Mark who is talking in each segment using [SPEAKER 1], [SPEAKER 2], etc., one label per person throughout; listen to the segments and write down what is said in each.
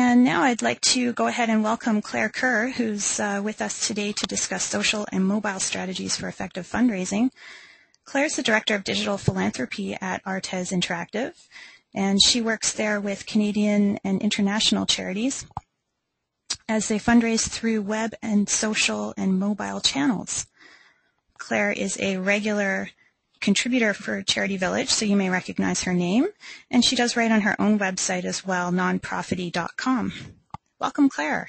[SPEAKER 1] And now I'd like to go ahead and welcome Claire Kerr, who's with us today to discuss social and mobile strategies for effective fundraising. Claire's the Director of Digital Philanthropy at Artez Interactive, and she works there with Canadian and international charities as they fundraise through web and social and mobile channels. Claire is a regular contributor for Charity Village, so you may recognize her name, and she does write on her own website as well, nonprofity.com. Welcome, Claire.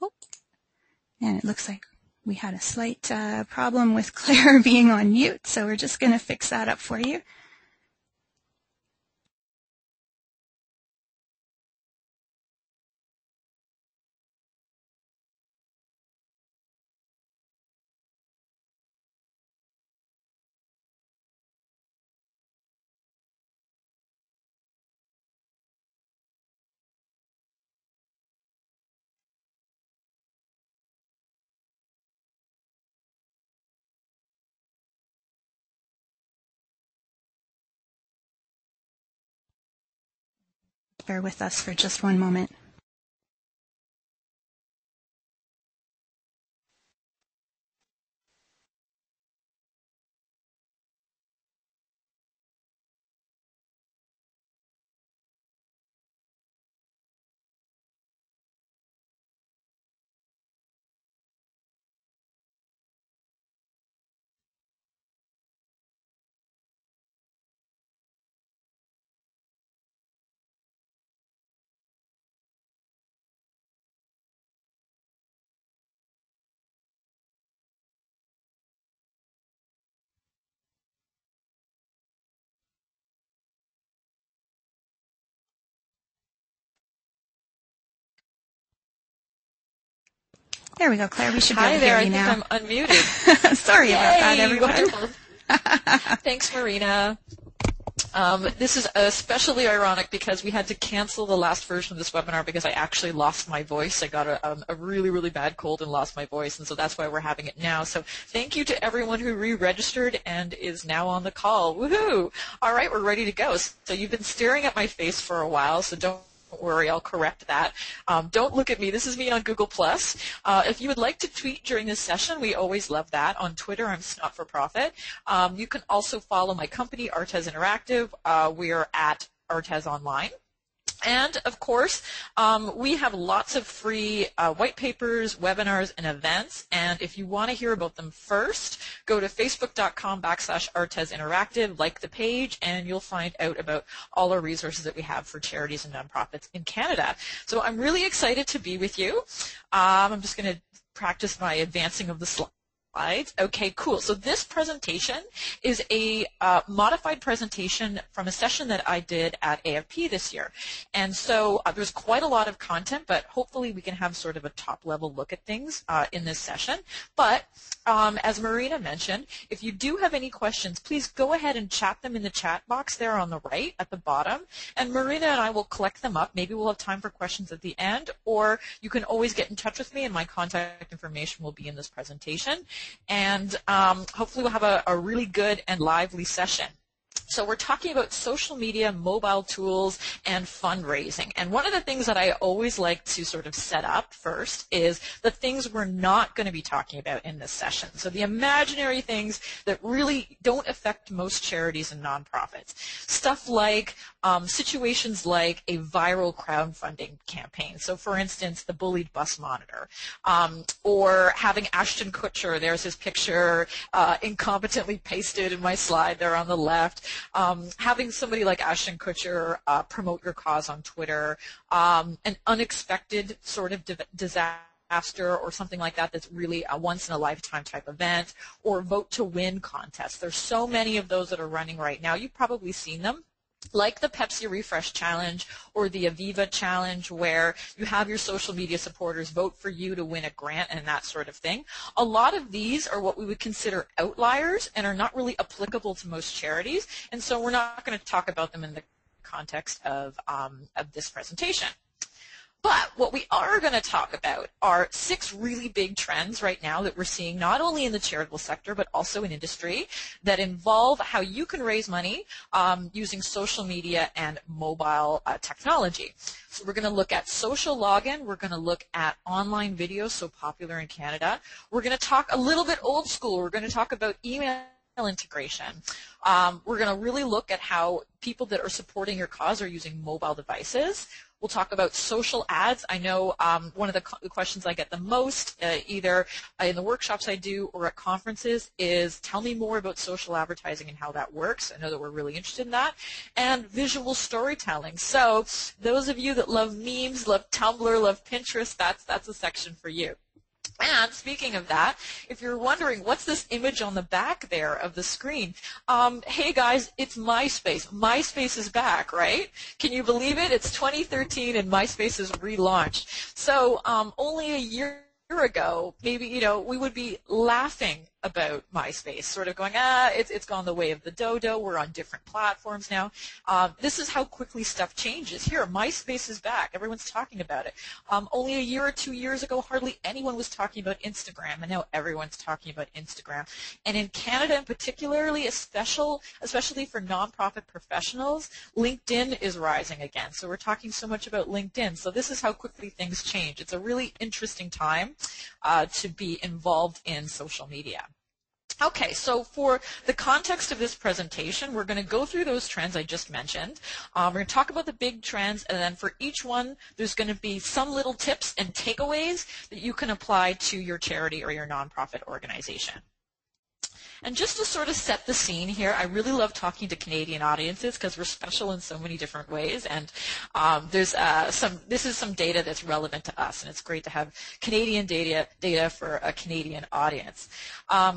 [SPEAKER 1] Oh, and it looks like we had a slight problem with Claire being on mute, so we're just going to fix that up for you. Bear with us for just one moment. There we go, Claire. We should be able to hear you now.
[SPEAKER 2] Hi there. I think I'm unmuted.
[SPEAKER 1] Sorry about that, everyone.
[SPEAKER 2] Wonderful. Thanks, Marina. This is especially ironic because we had to cancel the last version of this webinar because I actually lost my voice. I got a really, really bad cold and lost my voice, and so that's why we're having it now. So thank you to everyone who re-registered and is now on the call. Woohoo! All right, we're ready to go. So you've been staring at my face for a while, so don't worry, I'll correct that. Don't look at me. This is me on Google+. If you would like to tweet during this session, we always love that. On Twitter, I'm Snot4Profit. You can also follow my company, Artez Interactive. We are at Artez Online. And, of course, we have lots of free white papers, webinars, and events. And if you want to hear about them first, go to facebook.com/Artez Interactive, like the page, and you'll find out about all our resources that we have for charities and nonprofits in Canada. So I'm really excited to be with you. I'm just going to practice my advancing of the slides. Okay, cool. So this presentation is a modified presentation from a session that I did at AFP this year. And so there's quite a lot of content, but hopefully we can have sort of a top-level look at things in this session. But as Marina mentioned, if you do have any questions, please go ahead and chat them in the chat box there on the right at the bottom. And Marina and I will collect them up. Maybe we'll have time for questions at the end, or you can always get in touch with me, and my contact information will be in this presentation. And hopefully we'll have a really good and lively session. So we're talking about social media, mobile tools, and fundraising. And one of the things that I always like to sort of set up first is the things we're not going to be talking about in this session. So the imaginary things that really don't affect most charities and nonprofits. Stuff like situations like a viral crowdfunding campaign. So for instance, the bullied bus monitor, or having Ashton Kutcher, there's his picture incompetently pasted in my slide there on the left. Having somebody like Ashton Kutcher promote your cause on Twitter, an unexpected sort of disaster or something like that that's really a once-in-a-lifetime type event, or vote to win contests. There's so many of those that are running right now. You've probably seen them. like the Pepsi Refresh Challenge or the Aviva Challenge, where you have your social media supporters vote for you to win a grant and that sort of thing. A lot of these are what we would consider outliers and are not really applicable to most charities, and so we're not going to talk about them in the context of this presentation. But what we are going to talk about are 6 really big trends right now that we're seeing not only in the charitable sector but also in industry that involve how you can raise money using social media and mobile technology. So we're going to look at social login. We're going to look at online videos, so popular in Canada. We're going to talk a little bit old school. We're going to talk about email integration. We're going to really look at how people that are supporting your cause are using mobile devices. We'll talk about social ads. I know one of the questions I get the most, either in the workshops I do or at conferences, is tell me more about social advertising and how that works. I know that we're really interested in that. And visual storytelling. So those of you that love memes, love Tumblr, love Pinterest, that's a section for you. And speaking of that, if you're wondering what's this image on the back there of the screen, hey guys, it's MySpace. MySpace is back, right? Can you believe it? It's 2013 and MySpace is relaunched. So only a year ago, maybe, we would be laughing about MySpace, sort of going, it's gone the way of the dodo. We're on different platforms now. This is how quickly stuff changes. Here, MySpace is back. Everyone's talking about it. Only a year or 2 years ago, hardly anyone was talking about Instagram, and now everyone's talking about Instagram. And in Canada, in particularly, especially for nonprofit professionals, LinkedIn is rising again. So we're talking so much about LinkedIn. So this is how quickly things change. It's a really interesting time to be involved in social media. Okay, so for the context of this presentation, we're going to go through those trends I just mentioned. We're going to talk about the big trends, and then for each one, there's going to be some little tips and takeaways that you can apply to your charity or your nonprofit organization. And just to sort of set the scene here, I really love talking to Canadian audiences because we're special in so many different ways. And this is some data that's relevant to us, and it's great to have Canadian data for a Canadian audience.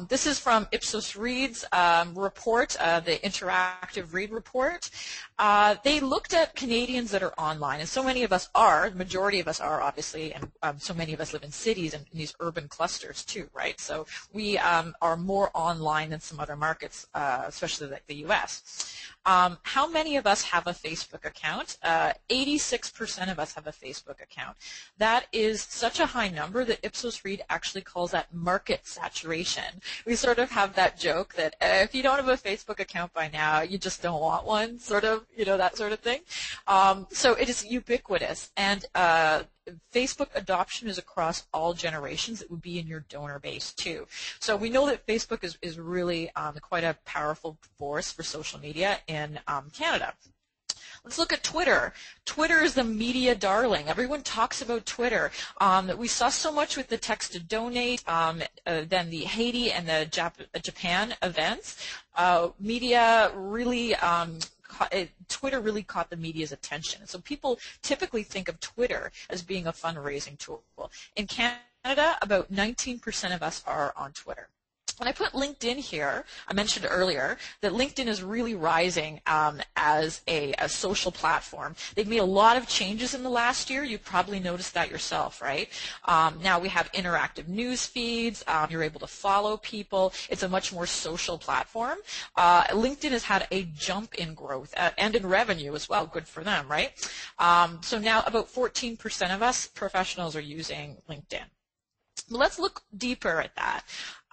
[SPEAKER 2] This is from Ipsos Reid's report, the Interactive Reid report. They looked at Canadians that are online, and so many of us are, the majority of us are obviously, and so many of us live in cities and in these urban clusters too, right? So we are more online than some other markets, especially like the U.S. How many of us have a Facebook account? 86% of us have a Facebook account. That is such a high number that Ipsos Reid actually calls that market saturation. We sort of have that joke that if you don't have a Facebook account by now, you just don't want one, sort of, that sort of thing. So it is ubiquitous, and Facebook adoption is across all generations. It would be in your donor base too. So we know that Facebook is really quite a powerful force for social media in Canada. Let's look at Twitter. Twitter is the media darling. Everyone talks about Twitter. We saw so much with the text to donate, then the Haiti and the Japan events. Media really Twitter really caught the media's attention. So people typically think of Twitter as being a fundraising tool. In Canada, about 19% of us are on Twitter. When I put LinkedIn here, I mentioned earlier that LinkedIn is really rising as a social platform. They've made a lot of changes in the last year. You've probably noticed that yourself, right? Now we have interactive news feeds. You're able to follow people. It's a much more social platform. LinkedIn has had a jump in growth and in revenue as well. Good for them, right? So now about 14% of us professionals are using LinkedIn. But let's look deeper at that.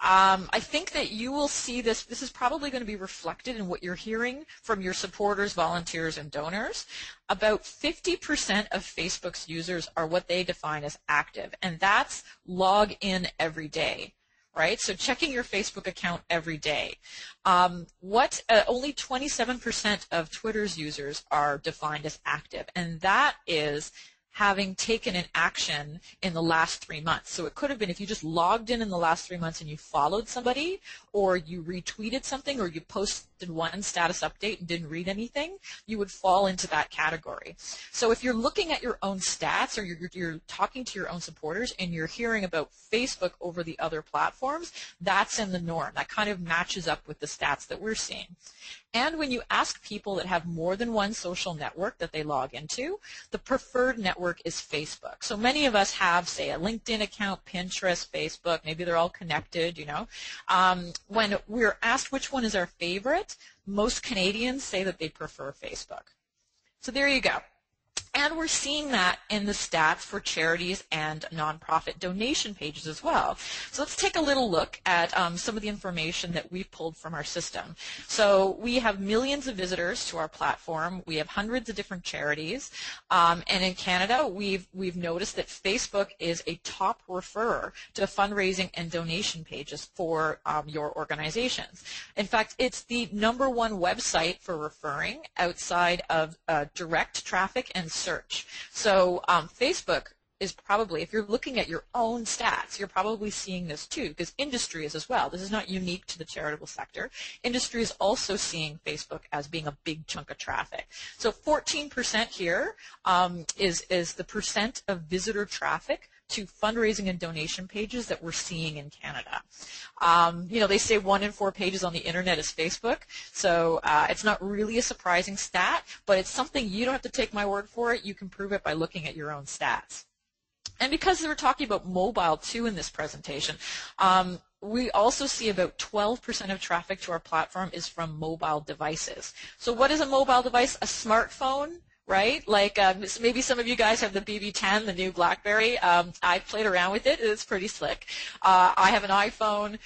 [SPEAKER 2] I think that you will see this is probably going to be reflected in what you're hearing from your supporters, volunteers, and donors. About 50% of Facebook's users are what they define as active, and that's log in every day, right? So checking your Facebook account every day. Only 27% of Twitter's users are defined as active, and that is having taken an action in the last 3 months. So it could have been if you just logged in the last 3 months and you followed somebody, or you retweeted something, or you posted one status update and didn't read anything, you would fall into that category. So if you're looking at your own stats, or you're talking to your own supporters and you're hearing about Facebook over the other platforms, that's in the norm. That kind of matches up with the stats that we're seeing. And when you ask people that have more than one social network that they log into, the preferred network is Facebook. So many of us have, say, a LinkedIn account, Pinterest, Facebook, maybe they're all connected, you know. When we're asked which one is our favorite, most Canadians say that they prefer Facebook. So there you go. And we're seeing that in the stats for charities and nonprofit donation pages as well. So let's take a little look at some of the information that we've pulled from our system. So we have millions of visitors to our platform. We have hundreds of different charities. And in Canada, we've noticed that Facebook is a top referrer to fundraising and donation pages for your organizations. In fact, it's the #1 website for referring outside of direct traffic and search. So Facebook is probably, if you're looking at your own stats, you're probably seeing this too, because industry is as well. This is not unique to the charitable sector. Industry is also seeing Facebook as being a big chunk of traffic. So 14% here is the percent of visitor traffic to fundraising and donation pages that we're seeing in Canada. You know, they say 1 in 4 pages on the internet is Facebook, so it's not really a surprising stat, but it's something you don't have to take my word for it. You can prove it by looking at your own stats. And because we're talking about mobile too in this presentation, we also see about 12% of traffic to our platform is from mobile devices. So what is a mobile device? A smartphone, right? Like maybe some of you guys have the BB10, the new BlackBerry. I've played around with it. It's pretty slick. I have an iPhone.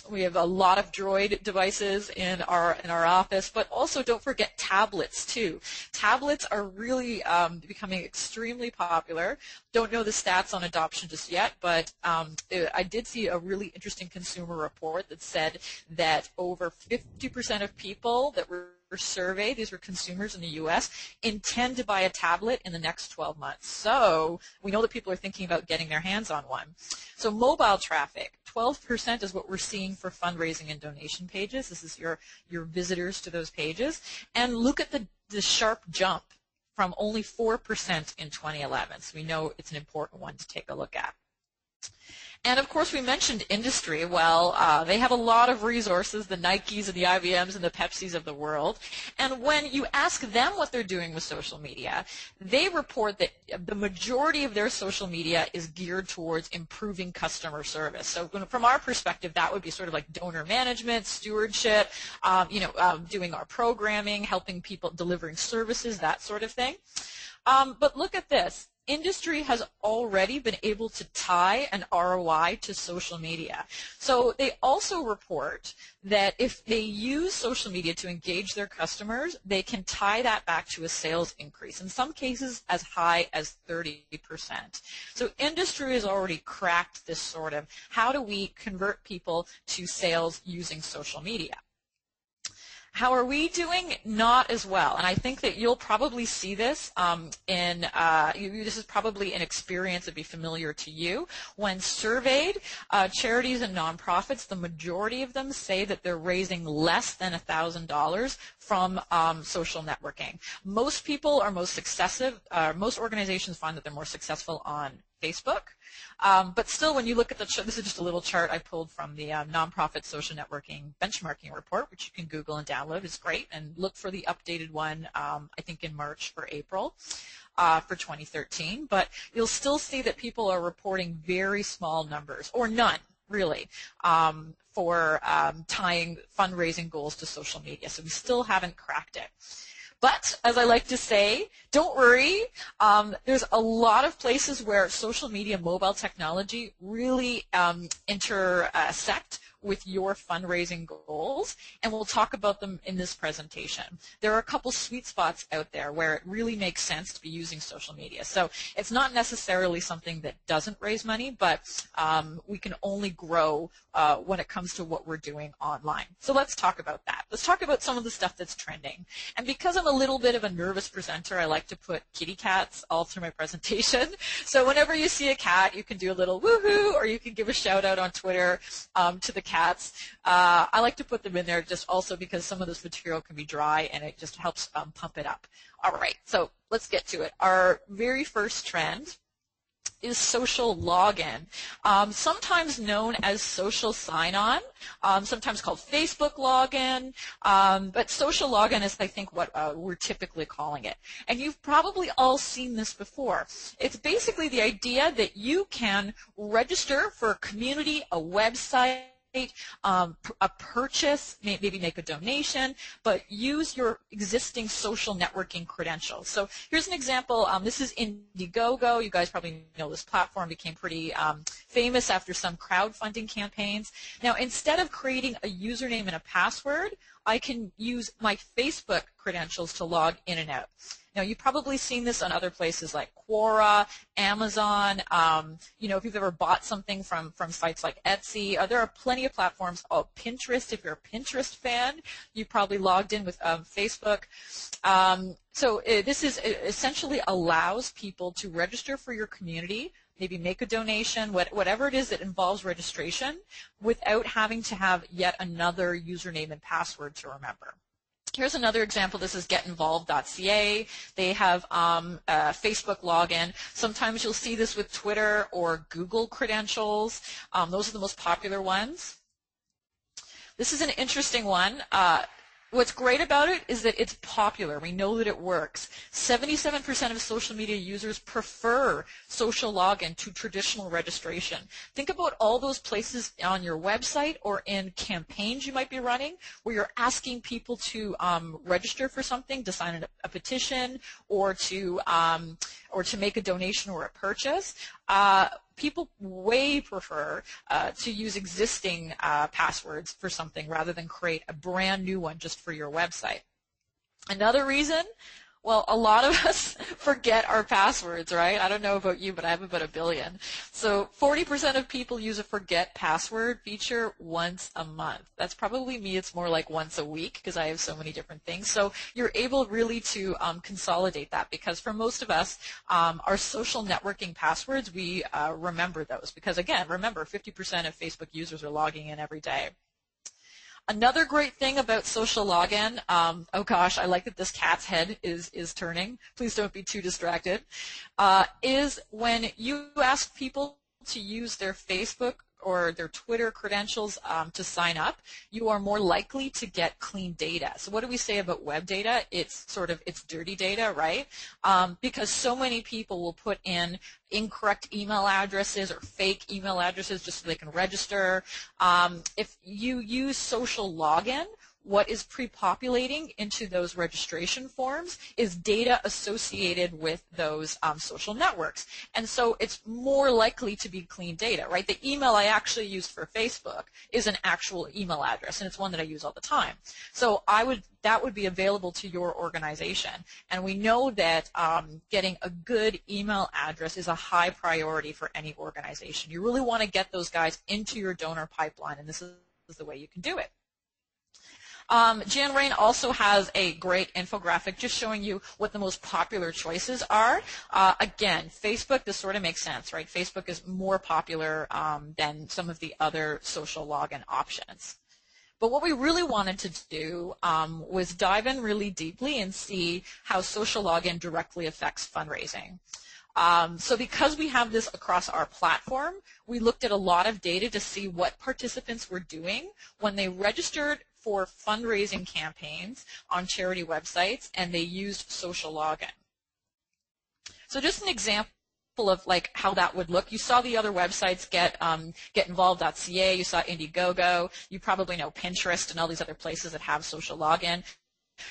[SPEAKER 2] We have a lot of Droid devices in our office, but also don't forget tablets too. Tablets are really becoming extremely popular. Don't know the stats on adoption just yet, but I did see a really interesting consumer report that said that over 50% of people that were surveyed, these were consumers in the U.S., intend to buy a tablet in the next 12 months. So we know that people are thinking about getting their hands on one. So mobile traffic, 12% is what we're seeing for fundraising and donation pages. This is your visitors to those pages. And look at the sharp jump from only 4% in 2011. So we know it's an important one to take a look at. And of course, we mentioned industry. Well, they have a lot of resources, the Nikes and the IBMs and the Pepsis of the world. And when you ask them what they're doing with social media, they report that the majority of their social media is geared towards improving customer service. So from our perspective, that would be sort of like donor management, stewardship, doing our programming, helping people, delivering services, that sort of thing. But look at this. Industry has already been able to tie an ROI to social media. So they also report that if they use social media to engage their customers, they can tie that back to a sales increase, in some cases as high as 30%. So industry has already cracked this sort of, how do we convert people to sales using social media? How are we doing? Not as well. And I think that you'll probably see this this is probably an experience that'd be familiar to you. When surveyed, charities and nonprofits, the majority of them say that they're raising less than $1,000 from social networking. Most people are most organizations find that they're more successful on Facebook. But still, when you look at this is just a little chart I pulled from the Nonprofit Social Networking Benchmarking Report, which you can Google and download. It's great. And look for the updated one, I think in March or April for 2013. But you'll still see that people are reporting very small numbers, or none, really, for tying fundraising goals to social media. So we still haven't cracked it. But, as I like to say, don't worry. There's a lot of places where social media mobile technology really intersect with your fundraising goals, and we'll talk about them in this presentation. There are a couple sweet spots out there where it really makes sense to be using social media. So it's not necessarily something that doesn't raise money, but we can only grow when it comes to what we're doing online. So let's talk about that. Let's talk about some of the stuff that's trending. And because I'm a little bit of a nervous presenter, I like to put kitty cats all through my presentation. So whenever you see a cat, you can do a little woohoo, or you can give a shout out on Twitter to the cats. I like to put them in there just also because some of this material can be dry and it just helps pump it up. All right, so let's get to it. Our very first trend is social login, sometimes known as social sign-on, sometimes called Facebook login, but social login is, I think, what we're typically calling it. And you've probably all seen this before. It's basically the idea that you can register for a community, a website, a purchase, maybe make a donation, but use your existing social networking credentials. So here's an example. This is Indiegogo. You guys probably know this platform, became pretty famous after some crowdfunding campaigns. Now, instead of creating a username and a password, I can use my Facebook credentials to log in and out. Now, you've probably seen this on other places like Quora, Amazon, if you've ever bought something from sites like Etsy. There are plenty of platforms. Pinterest, if you're a Pinterest fan, you probably logged in with Facebook. This is essentially allows people to register for your community, maybe make a donation, whatever it is that involves registration, without having to have yet another username and password to remember. Here's another example. This is getinvolved.ca. They have Facebook login. Sometimes you'll see this with Twitter or Google credentials. Those are the most popular ones. This is an interesting one. What's great about it is that it's popular. We know that it works. 77% of social media users prefer social login to traditional registration. Think about all those places on your website or in campaigns you might be running where you're asking people to register for something, to sign a petition, or to make a donation or a purchase. People way prefer to use existing passwords for something rather than create a brand new one just for your website. Another reason, well, a lot of us forget our passwords, right? I don't know about you, but I have about 1 billion. So 40% of people use a forget password feature once a month. That's probably me. It's more like once a week because I have so many different things. So you're able really to consolidate that, because for most of us, our social networking passwords, we remember those because, again, remember, 50% of Facebook users are logging in every day. Another great thing about social login, oh gosh, I like that this cat's head is turning. Please don't be too distracted, is when you ask people to use their Facebook or their Twitter credentials to sign up, you are more likely to get clean data. So what do we say about web data? It's dirty data, right? Because so many people will put in incorrect email addresses or fake email addresses just so they can register. If you use social login, what is pre-populating into those registration forms is data associated with those social networks. And so it's more likely to be clean data, right? The email I actually used for Facebook is an actual email address, and it's one that I use all the time. So that would be available to your organization. And we know that getting a good email address is a high priority for any organization. You really want to get those guys into your donor pipeline, and this is the way you can do it. Jan Rain also has a great infographic just showing you what the most popular choices are. Again, Facebook, this sort of makes sense, right? Facebook is more popular than some of the other social login options. But what we really wanted to do was dive in really deeply and see how social login directly affects fundraising. So because we have this across our platform, we looked at a lot of data to see what participants were doing when they registered for fundraising campaigns on charity websites and they used social login. So just an example of like how that would look. You saw the other websites, getinvolved.ca, you saw Indiegogo, you probably know Pinterest and all these other places that have social login.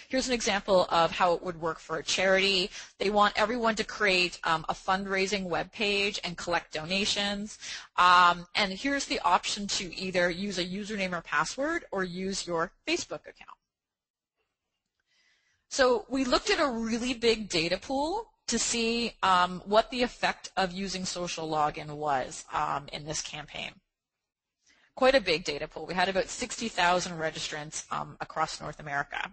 [SPEAKER 2] Here's an example of how it would work for a charity. They want everyone to create a fundraising web page and collect donations. And here's the option to either use a username or password or use your Facebook account. So we looked at a really big data pool to see what the effect of using social login was in this campaign. Quite a big data pool. We had about 60,000 registrants across North America.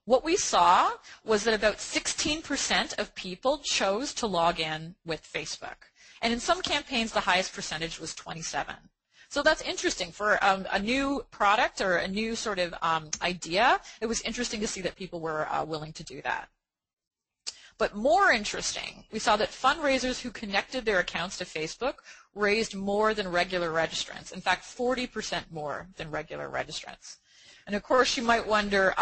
[SPEAKER 2] What we saw was that about 16% of people chose to log in with Facebook. And in some campaigns, the highest percentage was 27%. So that's interesting. For a new product or a new sort of idea, it was interesting to see that people were willing to do that. But more interesting, we saw that fundraisers who connected their accounts to Facebook raised more than regular registrants. In fact, 40% more than regular registrants. And of course, you might wonder,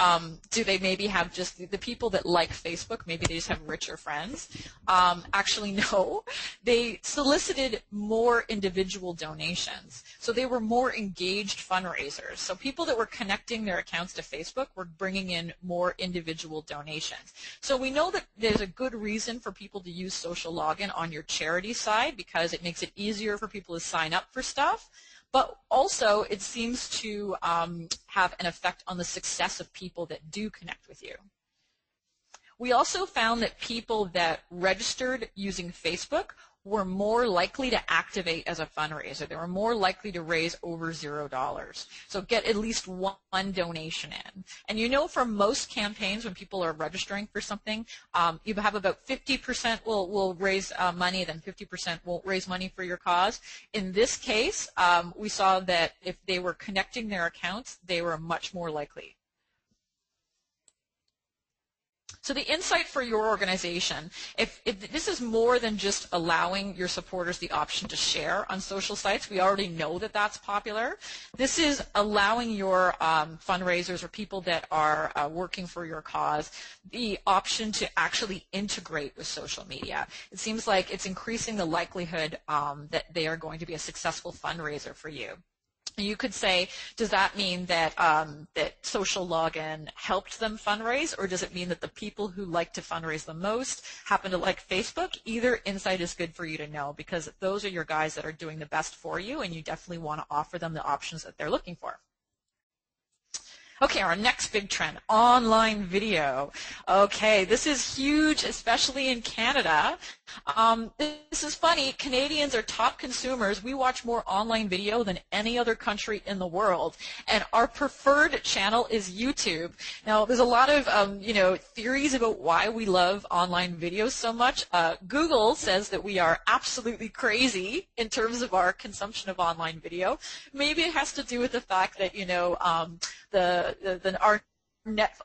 [SPEAKER 2] do they maybe have just the people that like Facebook, maybe they just have richer friends? Actually, no. They solicited more individual donations. So they were more engaged fundraisers. So people that were connecting their accounts to Facebook were bringing in more individual donations. So we know that there's a good reason for people to use social login on your charity side because it makes it easier for people to sign up for stuff. But also, it seems to have an effect on the success of people that do connect with you. We also found that people that registered using Facebook were more likely to activate as a fundraiser. They were more likely to raise over $0. So get at least one donation in. And you know from most campaigns when people are registering for something, you have about 50% will raise money, then 50% won't raise money for your cause. In this case, we saw that if they were connecting their accounts, they were much more likely. So the insight for your organization, if this is more than just allowing your supporters the option to share on social sites, we already know that that's popular. This is allowing your fundraisers or people that are working for your cause the option to actually integrate with social media. It seems like it's increasing the likelihood that they are going to be a successful fundraiser for you. You could say, does that mean that that social login helped them fundraise, or does it mean that the people who like to fundraise the most happen to like Facebook? Either insight is good for you to know because those are your guys that are doing the best for you, and you definitely want to offer them the options that they're looking for. Okay, our next big trend, online video. Okay, this is huge, especially in Canada. This is funny. Canadians are top consumers. We watch more online video than any other country in the world, and our preferred channel is YouTube. Now, there's a lot of theories about why we love online videos so much. Google says that we are absolutely crazy in terms of our consumption of online video. Maybe it has to do with the fact that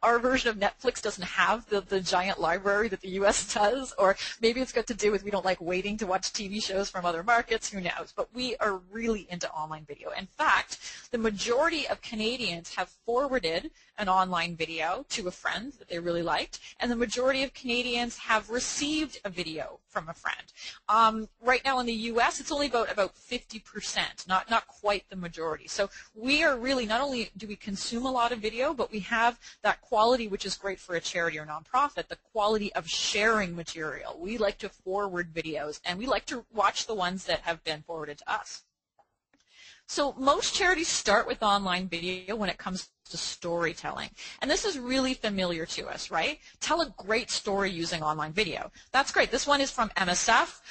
[SPEAKER 2] our version of Netflix doesn't have the giant library that the U.S. does, or maybe it's got to do with we don't like waiting to watch TV shows from other markets, who knows. But we are really into online video. In fact, the majority of Canadians have forwarded an online video to a friend that they really liked, and the majority of Canadians have received a video from a friend. Right now in the U.S., it's only about 50%, not quite the majority. So we are really, not only do we consume a lot of video, but we have that quality, which is great for a charity or nonprofit, the quality of sharing material. We like to forward videos, and we like to watch the ones that have been forwarded to us. So most charities start with online video when it comes to storytelling. And this is really familiar to us, right? Tell a great story using online video. That's great. This one is from MSF.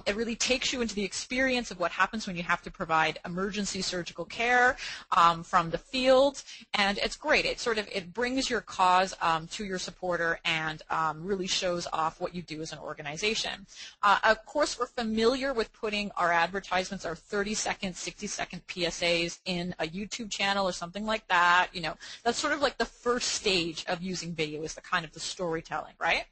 [SPEAKER 2] It really takes you into the experience of what happens when you have to provide emergency surgical care from the field. And it's great. It brings your cause to your supporter and really shows off what you do as an organization. Of course, we're familiar with putting our advertisements, our 30-second, 60-second PSAs in a YouTube channel or something like that. That's sort of like the first stage of using video, is the kind of the storytelling, right?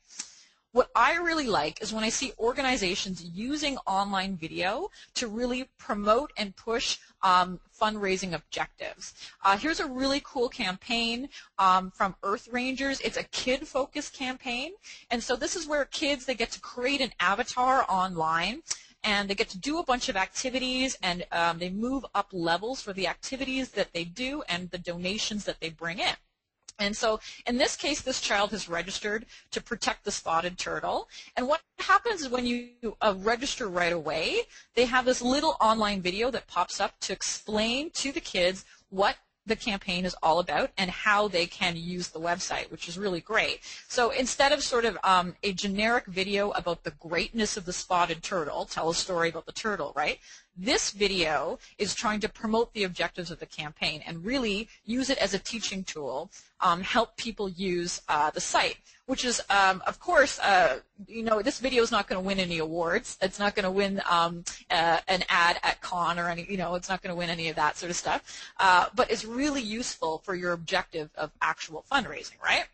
[SPEAKER 2] What I really like is when I see organizations using online video to really promote and push fundraising objectives. Here's a really cool campaign from Earth Rangers. It's a kid-focused campaign, and so this is where kids, they get to create an avatar online, and they get to do a bunch of activities, and they move up levels for the activities that they do and the donations that they bring in. And so in this case, this child has registered to protect the spotted turtle. And what happens is when you register right away, they have this little online video that pops up to explain to the kids what the campaign is all about and how they can use the website, which is really great. So instead of sort of a generic video about the greatness of the spotted turtle, tell a story about the turtle, right? This video is trying to promote the objectives of the campaign and really use it as a teaching tool, help people use the site, which is, of course, this video is not going to win any awards. It's not going to win an ad at Con or any, it's not going to win any of that sort of stuff. But it's really useful for your objective of actual fundraising, right?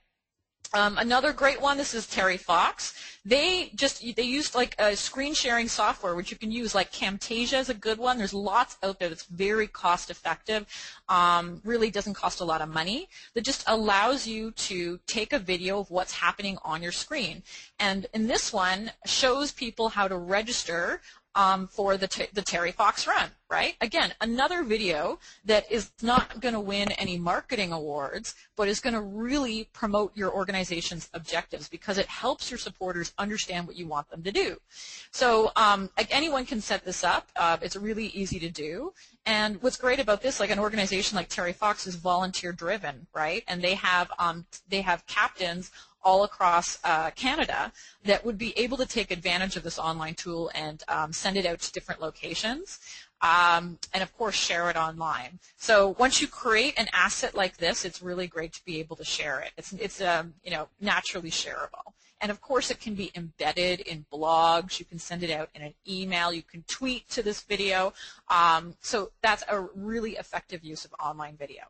[SPEAKER 2] Another great one, this is Terry Fox. They used like a screen sharing software, which you can use, like Camtasia is a good one. There's lots out there that's very cost effective, really doesn't cost a lot of money, that just allows you to take a video of what's happening on your screen. And in this one, shows people how to register for the Terry Fox Run, right? Again, another video that is not going to win any marketing awards, but is going to really promote your organization's objectives because it helps your supporters understand what you want them to do. So like anyone can set this up. It's really easy to do. And what's great about this, like an organization like Terry Fox is volunteer driven, right? And they have captains all across Canada that would be able to take advantage of this online tool and send it out to different locations, and of course share it online. So once you create an asset like this, it's really great to be able to share it. It's you know, naturally shareable. And of course it can be embedded in blogs. You can send it out in an email. You can tweet to this video. So that's a really effective use of online video.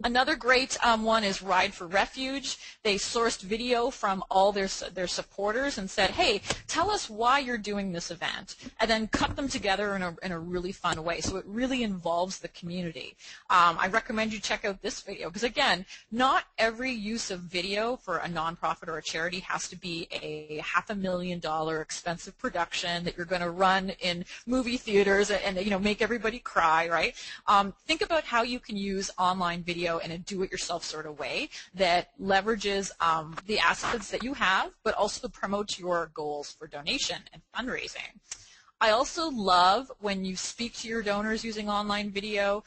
[SPEAKER 2] Another great one is Ride for Refuge. They sourced video from all their supporters and said, hey, tell us why you're doing this event, and then cut them together in a really fun way. So it really involves the community. I recommend you check out this video because, again, not every use of video for a nonprofit or a charity has to be a $500,000 expensive production that you're going to run in movie theaters and you know, make everybody cry, right? Think about how you can use online video in a do-it-yourself sort of way that leverages the assets that you have, but also promotes your goals for donation and fundraising. I also love when you speak to your donors using online video.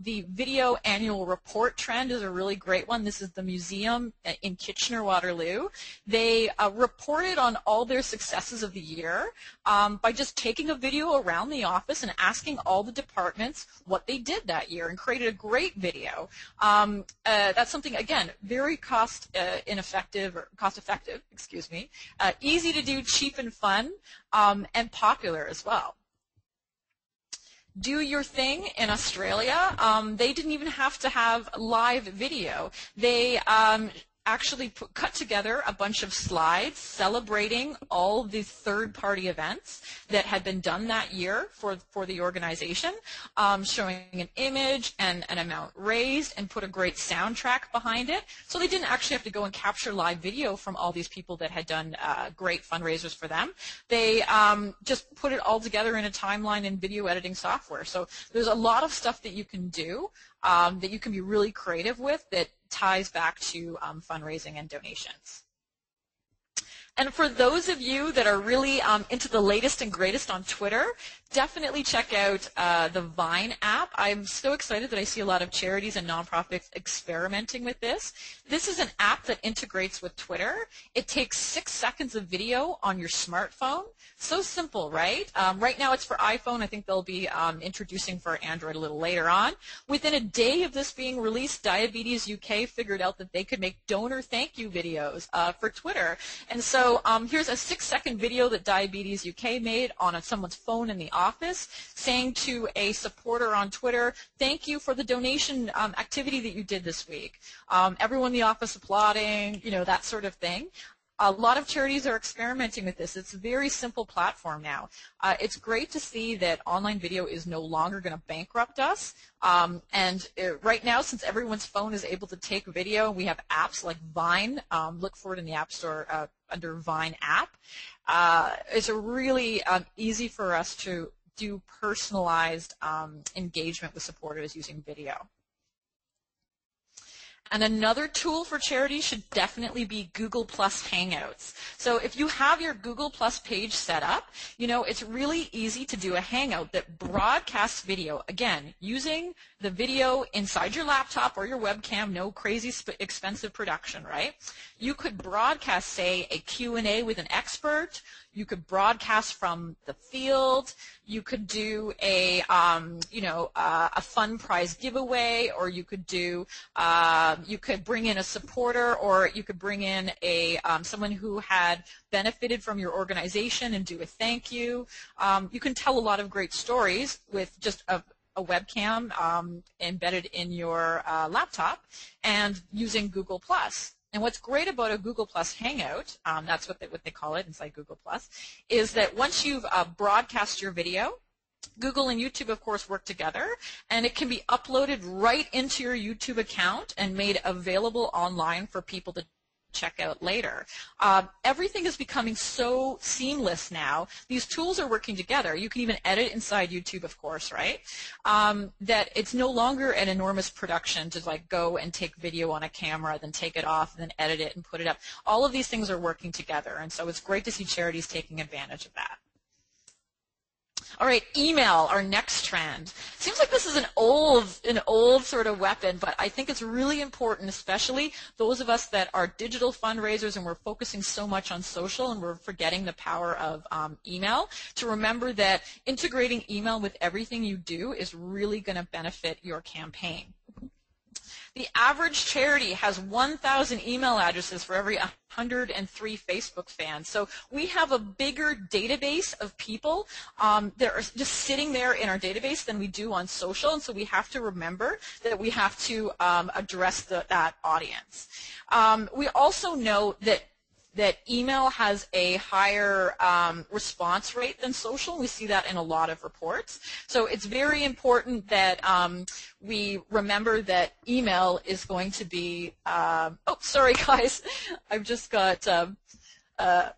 [SPEAKER 2] The video annual report trend is a really great one. This is the museum in Kitchener-Waterloo. They reported on all their successes of the year by just taking a video around the office and asking all the departments what they did that year, and created a great video. That's something, again, very cost-effective, excuse me, easy to do, cheap and fun, and popular as well. Do Your Thing in Australia, they didn't even have to have live video. They actually cut together a bunch of slides celebrating all the third-party events that had been done that year for the organization, showing an image and an amount raised, and put a great soundtrack behind it. So they didn't actually have to go and capture live video from all these people that had done great fundraisers for them. They just put it all together in a timeline in video editing software. So there's a lot of stuff that you can do that you can be really creative with that ties back to fundraising and donations. And for those of you that are really into the latest and greatest on Twitter, definitely check out the Vine app. I'm so excited that I see a lot of charities and nonprofits experimenting with this. This is an app that integrates with Twitter. It takes 6 seconds of video on your smartphone. So simple, right? Right now it's for iPhone. I think they'll be introducing for Android a little later on. Within a day of this being released, Diabetes UK figured out that they could make donor thank you videos for Twitter. And so here's a 6-second video that Diabetes UK made on someone's phone in the office, saying to a supporter on Twitter, thank you for the donation activity that you did this week. Everyone in the office applauding, you know, that sort of thing. A lot of charities are experimenting with this. It's a very simple platform now. It's great to see that online video is no longer going to bankrupt us. Right now, since everyone's phone is able to take video, we have apps like Vine. Look for it in the App Store under Vine app. It's a really easy for us to do personalized engagement with supporters using video. And another tool for charities should definitely be Google Plus Hangouts. So if you have your Google Plus page set up, you know, it's really easy to do a Hangout that broadcasts video, again, using the video inside your laptop or your webcam, no crazy expensive production, right? You could broadcast, say, a Q&A with an expert. You could broadcast from the field. You could do a fun prize giveaway, or you could do, you could bring in a supporter, or you could bring in someone who had benefited from your organization and do a thank you. You can tell a lot of great stories with just a webcam embedded in your laptop and using Google Plus. And what's great about a Google Plus Hangout, that's what they call it inside Google Plus, is that once you've broadcast your video, Google and YouTube, of course, work together, and it can be uploaded right into your YouTube account and made available online for people to check out later. Everything is becoming so seamless now. These tools are working together. You can even edit inside YouTube, of course, right? That it's no longer an enormous production to like go and take video on a camera, then take it off, and then edit it and put it up. All of these things are working together, and so it's great to see charities taking advantage of that. All right, email, our next trend. Seems like this is an old sort of weapon, but I think it's really important, especially those of us that are digital fundraisers and we're focusing so much on social and we're forgetting the power of email, to remember that integrating email with everything you do is really going to benefit your campaign. The average charity has 1,000 email addresses for every 103 Facebook fans. So we have a bigger database of people that are just sitting there in our database than we do on social, and so we have to remember that we have to address that audience. We also know that email has a higher response rate than social. We see that in a lot of reports. So it's very important that we remember that email is going to be, oh, sorry guys, I've just got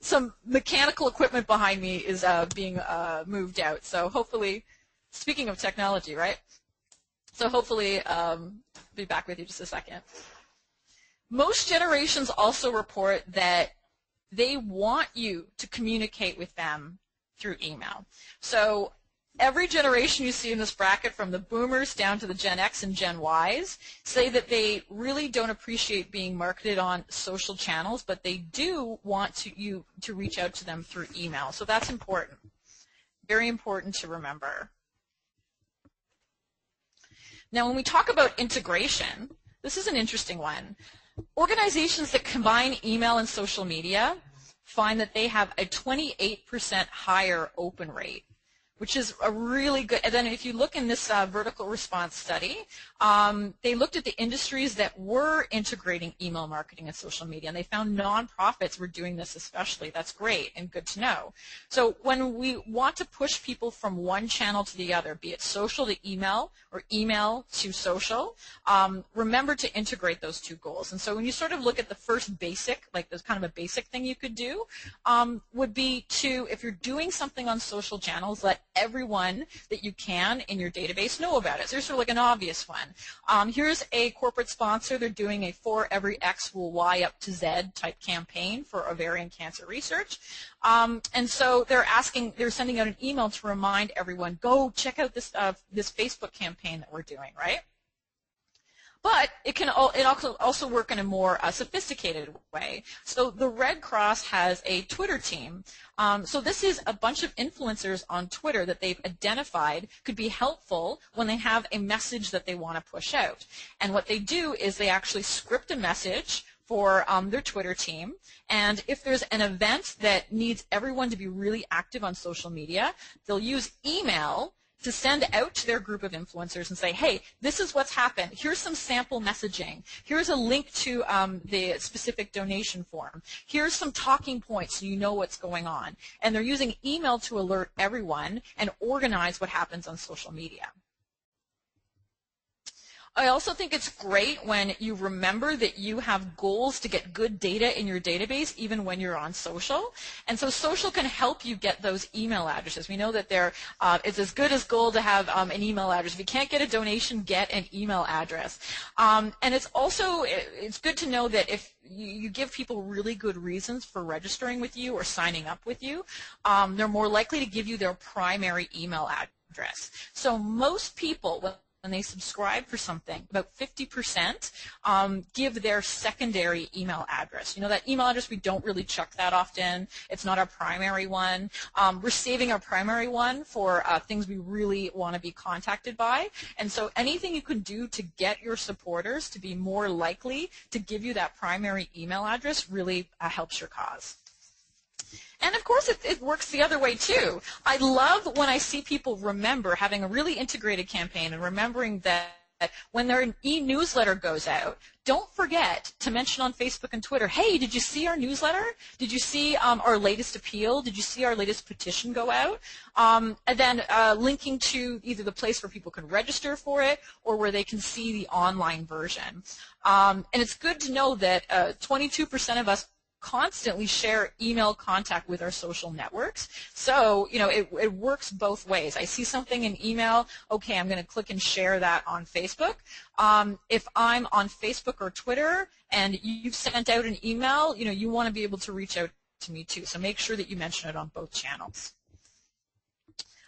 [SPEAKER 2] some mechanical equipment behind me is being moved out. So hopefully, speaking of technology, right? So hopefully, be back with you just a second. Most generations also report that they want you to communicate with them through email. So every generation you see in this bracket, from the boomers down to the Gen X and Gen Ys, say that they really don't appreciate being marketed on social channels, but they do want you to reach out to them through email. So that's important. Very important to remember. Now, when we talk about integration, this is an interesting one. Organizations that combine email and social media find that they have a 28% higher open rate, which is a really good. And then if you look in this vertical response study, they looked at the industries that were integrating email marketing and social media, and they found nonprofits were doing this especially. That's great and good to know. So when we want to push people from one channel to the other, be it social to email or email to social, remember to integrate those two goals. And so when you sort of look at the first basic, like there's kind of a basic thing you could do, would be to, if you're doing something on social channels, let everyone that you can in your database know about it. So here's sort of like an obvious one. Here's a corporate sponsor. They're doing a for every X will Y up to Z type campaign for ovarian cancer research. And so they're sending out an email to remind everyone, go check out this Facebook campaign that we're doing, right? But it also work in a more sophisticated way. So the Red Cross has a Twitter team. So this is a bunch of influencers on Twitter that they've identified could be helpful when they have a message that they want to push out. And what they do is they actually script a message for their Twitter team. And if there's an event that needs everyone to be really active on social media, they'll use email to send out to their group of influencers and say, hey, this is what's happened. Here's some sample messaging. Here's a link to the specific donation form. Here's some talking points so you know what's going on. And they're using email to alert everyone and organize what happens on social media. I also think it's great when you remember that you have goals to get good data in your database even when you're on social. And so social can help you get those email addresses. We know that it's as good as gold to have an email address. If you can't get a donation, get an email address. And it's good to know that if you give people really good reasons for registering with you or signing up with you, they're more likely to give you their primary email address. So most people, when they subscribe for something, about 50% give their secondary email address. You know, that email address we don't really check that often. It's not our primary one. We're saving our primary one for things we really want to be contacted by. And so anything you can do to get your supporters to be more likely to give you that primary email address really helps your cause. And, of course, it works the other way, too. I love when I see people remember having a really integrated campaign and remembering that when their e-newsletter goes out, don't forget to mention on Facebook and Twitter, hey, did you see our newsletter? Did you see our latest appeal? Did you see our latest petition go out? And then linking to either the place where people can register for it or where they can see the online version. And it's good to know that 22% of us constantly share email contact with our social networks. So, it works both ways. I see something in email, okay, I'm going to click and share that on Facebook. If I'm on Facebook or Twitter and you've sent out an email, you want to be able to reach out to me too. So make sure that you mention it on both channels.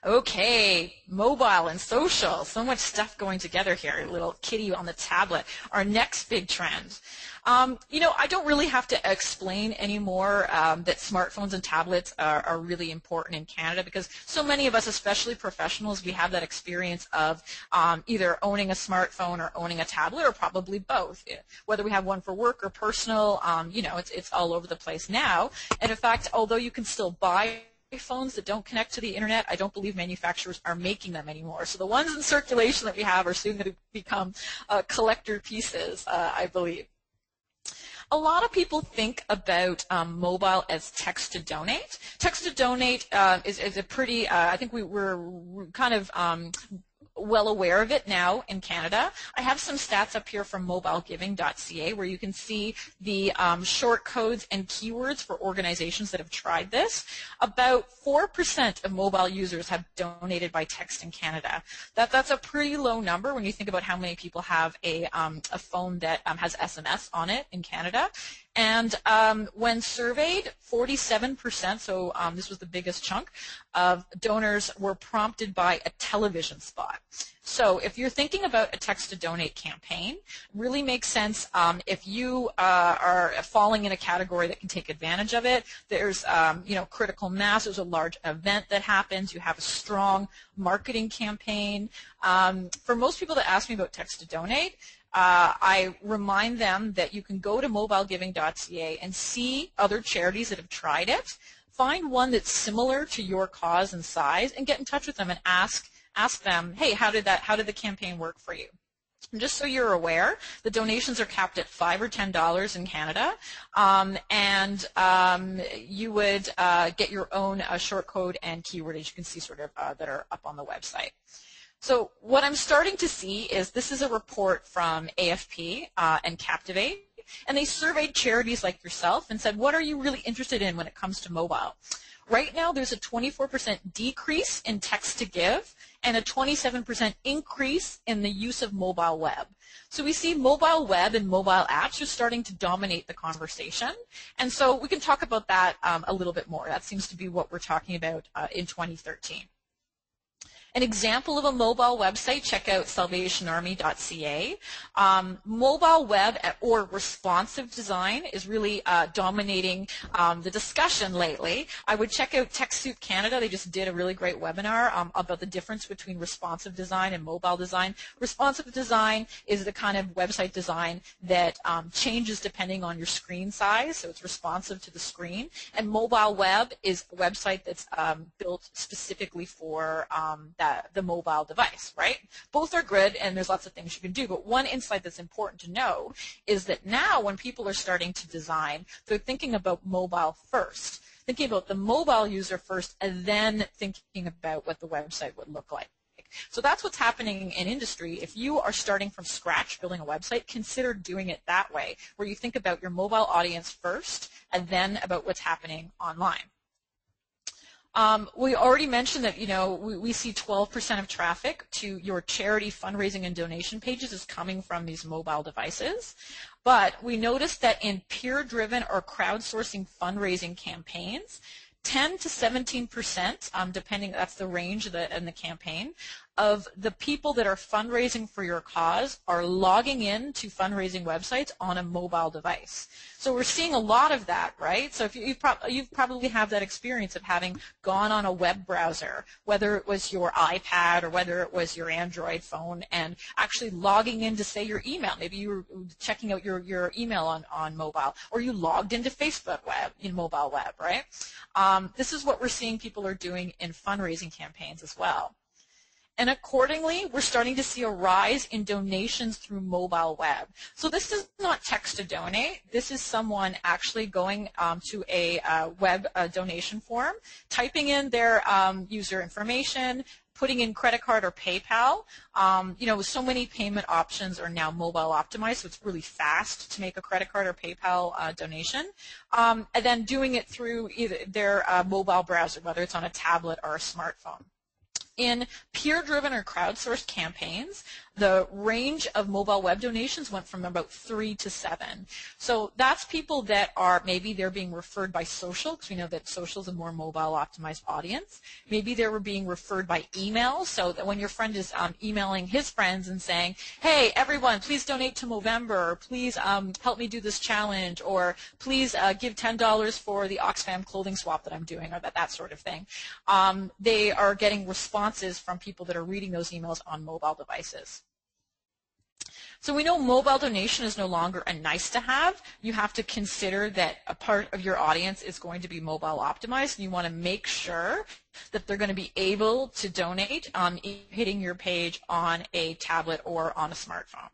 [SPEAKER 2] Okay, mobile and social. So much stuff going together here. Little kitty on the tablet. Our next big trend. I don't really have to explain anymore that smartphones and tablets are really important in Canada because so many of us, especially professionals, we have that experience of either owning a smartphone or owning a tablet or probably both. Whether we have one for work or personal, it's all over the place now. And in fact, although you can still buy phones that don't connect to the internet, I don't believe manufacturers are making them anymore. So the ones in circulation that we have are soon going to become collector pieces, I believe. A lot of people think about mobile as text to donate. Text to donate is a pretty, I think we're kind of well aware of it now in Canada. I have some stats up here from mobilegiving.ca where you can see the short codes and keywords for organizations that have tried this. About 4% of mobile users have donated by text in Canada. That's a pretty low number when you think about how many people have a phone that has SMS on it in Canada. And when surveyed, 47%, so this was the biggest chunk, of donors were prompted by a television spot. So if you're thinking about a text-to-donate campaign, really makes sense if you are falling in a category that can take advantage of it. There's, critical mass. There's a large event that happens. You have a strong marketing campaign. For most people that ask me about text-to-donate, I remind them that you can go to mobilegiving.ca and see other charities that have tried it. Find one that's similar to your cause and size and get in touch with them and ask them, hey, how did the campaign work for you? And just so you're aware, the donations are capped at $5 or $10 in Canada, and you would get your own short code and keyword, as you can see, sort of that are up on the website. So what I'm starting to see is this is a report from AFP and Captivate, and they surveyed charities like yourself and said, what are you really interested in when it comes to mobile? Right now, there's a 24% decrease in text to give and a 27% increase in the use of mobile web. So we see mobile web and mobile apps are starting to dominate the conversation. And so we can talk about that a little bit more. That seems to be what we're talking about in 2013. An example of a mobile website, check out salvationarmy.ca. Mobile web or responsive design is really dominating the discussion lately. I would check out TechSoup Canada. They just did a really great webinar about the difference between responsive design and mobile design. Responsive design is the kind of website design that changes depending on your screen size, so it's responsive to the screen. And mobile web is a website that's built specifically for the mobile device, right? Both are good, and there's lots of things you can do, but one insight that's important to know is that now when people are starting to design, they're thinking about mobile first, thinking about the mobile user first, and then thinking about what the website would look like. So that's what's happening in industry. If you are starting from scratch building a website, consider doing it that way, where you think about your mobile audience first and then about what's happening online. We already mentioned that, we see 12% of traffic to your charity fundraising and donation pages is coming from these mobile devices. But we noticed that in peer-driven or crowdsourcing fundraising campaigns, 10 to 17%, depending, that's the range in the campaign, of the people that are fundraising for your cause are logging in to fundraising websites on a mobile device. So we're seeing a lot of that, right? So if you've probably have that experience of having gone on a web browser, whether it was your iPad or whether it was your Android phone, and actually logging in to say your email. Maybe you were checking out your email on mobile, or you logged into Facebook web, in mobile web, right? This is what we're seeing people are doing in fundraising campaigns as well. And accordingly, we're starting to see a rise in donations through mobile web. So this is not text to donate. This is someone actually going to a web donation form, typing in their user information, putting in credit card or PayPal. So many payment options are now mobile optimized, so it's really fast to make a credit card or PayPal donation. And then doing it through either their mobile browser, whether it's on a tablet or a smartphone. In peer-driven or crowdsourced campaigns, the range of mobile web donations went from about 3 to 7. So that's people that are, maybe they're being referred by social, because we know that social is a more mobile optimized audience. Maybe they were being referred by email, so that when your friend is emailing his friends and saying, hey, everyone, please donate to Movember, or please help me do this challenge, or please give $10 for the Oxfam clothing swap that I'm doing, or that sort of thing. They are getting responses from people that are reading those emails on mobile devices. So we know mobile donation is no longer a nice to have. You have to consider that a part of your audience is going to be mobile optimized, and you want to make sure that they're going to be able to donate hitting your page on a tablet or on a smartphone.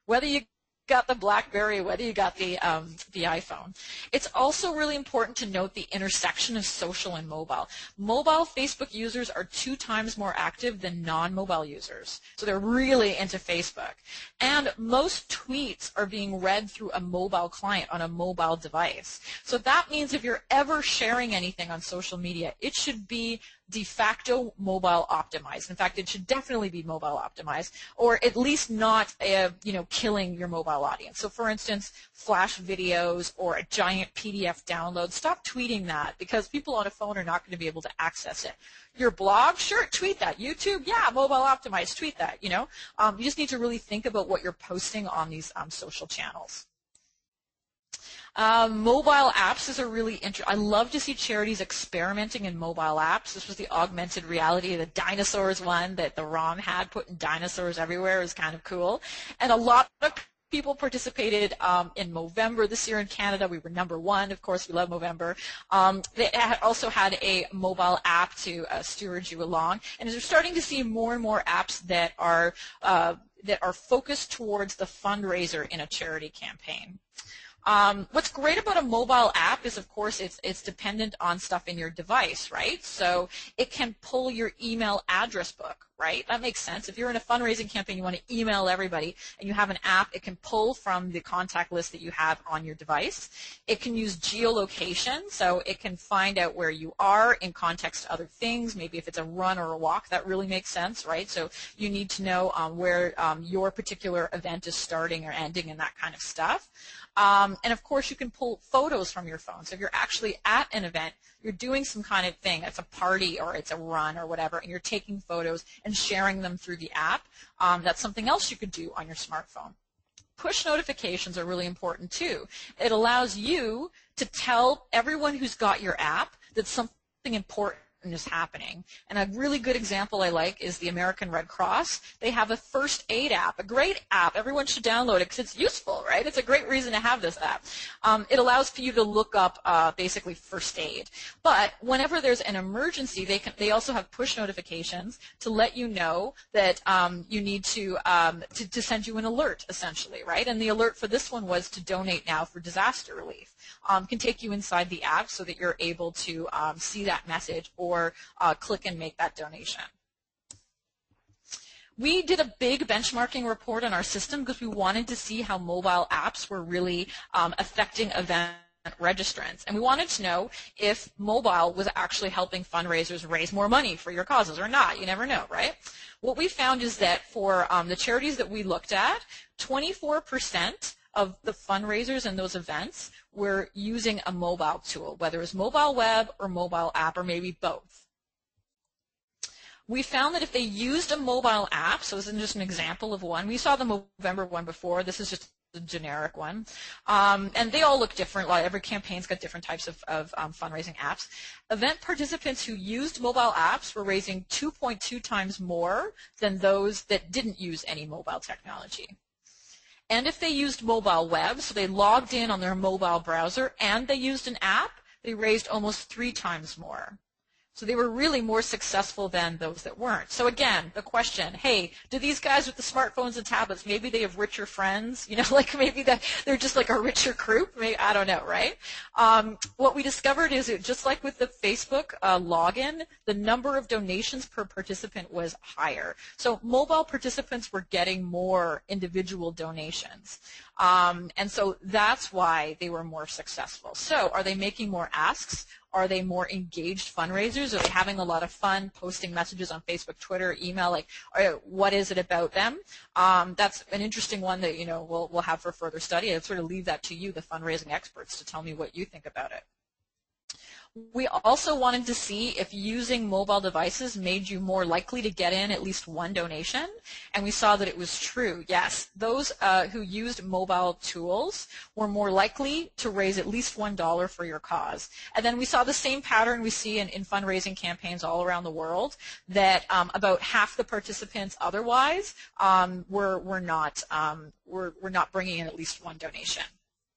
[SPEAKER 2] Whether you got the BlackBerry, whether you got the iPhone. It's also really important to note the intersection of social and mobile. Mobile Facebook users are 2 times more active than non-mobile users. So they're really into Facebook. And most tweets are being read through a mobile client on a mobile device. So that means if you're ever sharing anything on social media, it should be de facto mobile optimized. In fact, it should definitely be mobile optimized, or at least not, killing your mobile audience. So, for instance, flash videos or a giant PDF download. Stop tweeting that, because people on a phone are not going to be able to access it. Your blog, sure, tweet that. YouTube, yeah, mobile optimized, tweet that. You just need to really think about what you're posting on these social channels. Mobile apps is a really interesting. I love to see charities experimenting in mobile apps. This was the augmented reality, the dinosaurs one that the ROM had, putting dinosaurs everywhere. Is kind of cool. And a lot of people participated in Movember this year in Canada. We were #1. Of course, we love Movember. They also had a mobile app to steward you along. And we're starting to see more and more apps that are focused towards the fundraiser in a charity campaign. What's great about a mobile app is, of course, it's dependent on stuff in your device, right? So it can pull your email address book, right? That makes sense. If you're in a fundraising campaign, you want to email everybody, and you have an app, it can pull from the contact list that you have on your device. It can use geolocation, so it can find out where you are in context to other things. Maybe if it's a run or a walk, that really makes sense, right? So you need to know where your particular event is starting or ending and that kind of stuff. And of course, you can pull photos from your phone. So if you're actually at an event, you're doing some kind of thing, it's a party or it's a run or whatever, and you're taking photos and sharing them through the app, that's something else you could do on your smartphone. Push notifications are really important too. It allows you to tell everyone who's got your app that something important is happening. And a really good example I like is the American Red Cross. They have a first aid app, a great app. Everyone should download it because it's useful, right? It's a great reason to have this app. It allows for you to look up basically first aid. But whenever there's an emergency, they also have push notifications to let you know that you need to send you an alert, essentially, right? And the alert for this one was to donate now for disaster relief. Can take you inside the app so that you're able to see that message or click and make that donation. We did a big benchmarking report on our system because we wanted to see how mobile apps were really affecting event registrants. And we wanted to know if mobile was actually helping fundraisers raise more money for your causes or not. You never know, right? What we found is that for the charities that we looked at, 24% of the fundraisers in those events were using a mobile tool, whether it's mobile web or mobile app or maybe both. We found that if they used a mobile app, so this is just an example of one. We saw the Movember one before. This is just a generic one. And they all look different. Every campaign's got different types of fundraising apps. Event participants who used mobile apps were raising 2.2 times more than those that didn't use any mobile technology. And if they used mobile web, so they logged in on their mobile browser and they used an app, they raised almost 3 times more. So they were really more successful than those that weren't. So again, the question, hey, do these guys with the smartphones and tablets, maybe they have richer friends? You know, like maybe they're just like a richer group? Maybe, I don't know, right? What we discovered is that just like with the Facebook login, the number of donations per participant was higher. So mobile participants were getting more individual donations. And so that's why they were more successful. So are they making more asks? Are they more engaged fundraisers? Are they having a lot of fun posting messages on Facebook, Twitter, email? Like, what is it about them? That's an interesting one that, you know, we'll have for further study. I'd sort of leave that to you, the fundraising experts, to tell me what you think about it. We also wanted to see if using mobile devices made you more likely to get in at least one donation, and we saw that it was true. Yes, those who used mobile tools were more likely to raise at least $1 for your cause. And then we saw the same pattern we see in fundraising campaigns all around the world, that about half the participants otherwise were not bringing in at least one donation.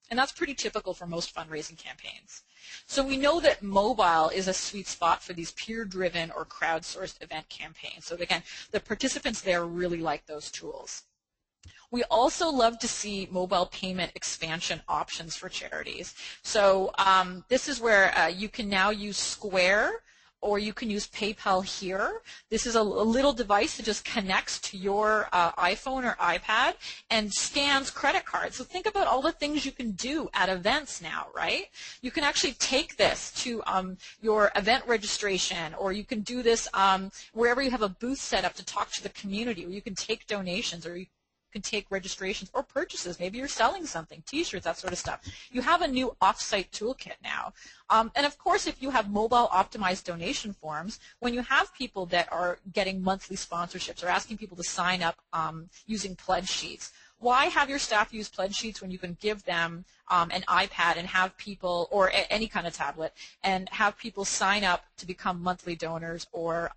[SPEAKER 2] And that's pretty typical for most fundraising campaigns. So we know that mobile is a sweet spot for these peer-driven or crowdsourced event campaigns. So again, the participants there really like those tools. We also love to see mobile payment expansion options for charities. So this is where you can now use Square, or you can use PayPal here. This is a little device that just connects to your iPhone or iPad and scans credit cards. So think about all the things you can do at events now, right? You can actually take this to your event registration, or you can do this wherever you have a booth set up to talk to the community, or you can take donations, or you can take registrations or purchases. Maybe you're selling something, T-shirts, that sort of stuff. You have a new off-site toolkit now. And of course, if you have mobile optimized donation forms, when you have people that are getting monthly sponsorships or asking people to sign up using pledge sheets, why have your staff use pledge sheets when you can give them an iPad and have people, or any kind of tablet, and have people sign up to become monthly donors or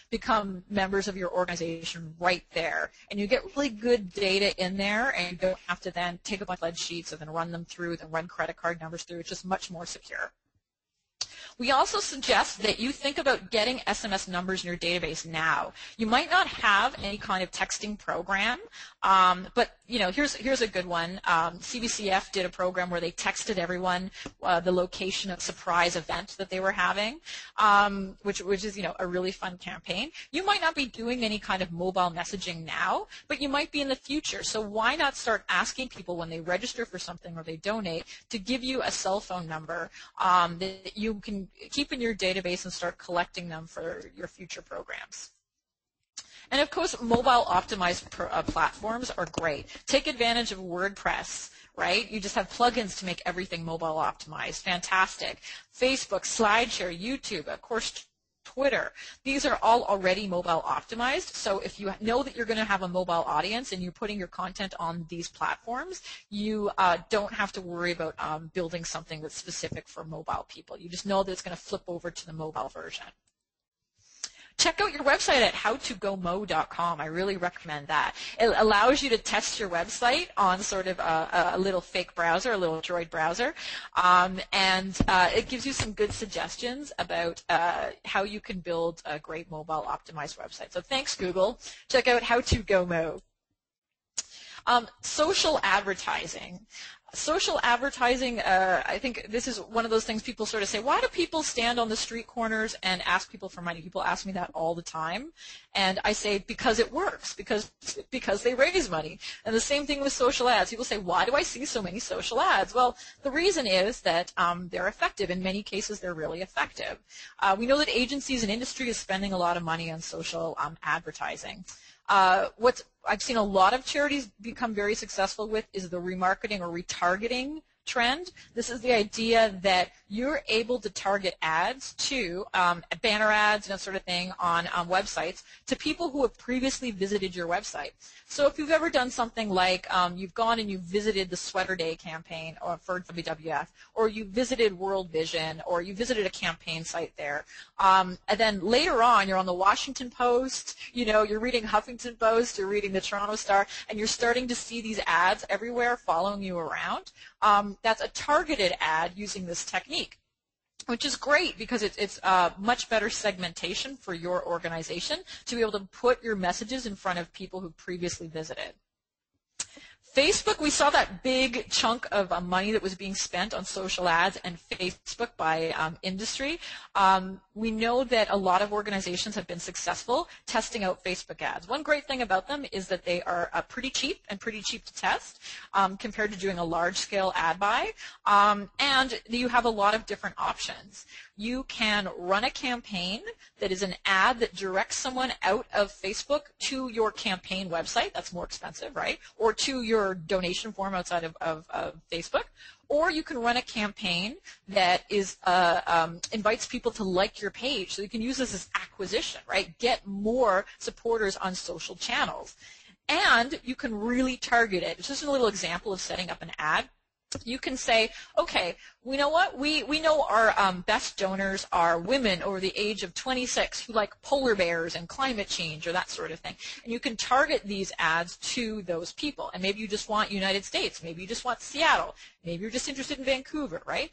[SPEAKER 2] become members of your organization right there? And you get really good data in there, and you don't have to then take a bunch of pledge sheets and then run them through, then run credit card numbers through. It's just much more secure. We also suggest that you think about getting SMS numbers in your database now. You might not have any kind of texting program, but you know, here's a good one. CBCF did a program where they texted everyone the location of a surprise event that they were having, which is, you know, a really fun campaign. You might not be doing any kind of mobile messaging now, but you might be in the future. So why not start asking people when they register for something or they donate to give you a cell phone number that you can keep in your database and start collecting them for your future programs. And of course, mobile optimized platforms are great. Take advantage of WordPress, right? You just have plugins to make everything mobile optimized. Fantastic. Facebook, SlideShare, YouTube, of course, Twitter. These are all already mobile optimized. So if you know that you're going to have a mobile audience and you're putting your content on these platforms, you don't have to worry about building something that's specific for mobile people. You just know that it's going to flip over to the mobile version. Check out your website at howtogomo.com. I really recommend that. It allows you to test your website on sort of a little fake browser, a little Droid browser, and it gives you some good suggestions about how you can build a great mobile optimized website. So thanks, Google. Check out howtogomo. Social advertising. Social advertising, I think this is one of those things people sort of say, why do people stand on the street corners and ask people for money? People ask me that all the time. And I say, because it works, because they raise money. And the same thing with social ads. People say, why do I see so many social ads? Well, the reason is that they're effective. In many cases, they're really effective. We know that agencies and industry is spending a lot of money on social advertising. What I've seen a lot of charities become very successful with is the remarketing or retargeting trend. This is the idea that you're able to target ads to banner ads and that sort of thing on websites to people who have previously visited your website. So if you've ever done something like you've gone and you've visited the Sweater Day campaign or for WWF, or you visited World Vision, or you visited a campaign site there, and then later on you're on the Washington Post, you know, you're reading Huffington Post, you're reading the Toronto Star, and you're starting to see these ads everywhere following you around. That's a targeted ad using this technique. which is great because it's much better segmentation for your organization to be able to put your messages in front of people who previously visited. Facebook, we saw that big chunk of money that was being spent on social ads and Facebook by industry. We know that a lot of organizations have been successful testing out Facebook ads. One great thing about them is that they are pretty cheap and pretty cheap to test compared to doing a large-scale ad buy, and you have a lot of different options. You can run a campaign that is an ad that directs someone out of Facebook to your campaign website. That's more expensive, right? Or to your donation form outside of Facebook. Or you can run a campaign that is invites people to like your page. So you can use this as acquisition, right? Get more supporters on social channels. And you can really target it. It's just a little example of setting up an ad. You can say, okay, we know what? We know our best donors are women over the age of 26 who like polar bears and climate change or that sort of thing. And you can target these ads to those people. And maybe you just want United States. Maybe you just want Seattle. Maybe you're just interested in Vancouver, right?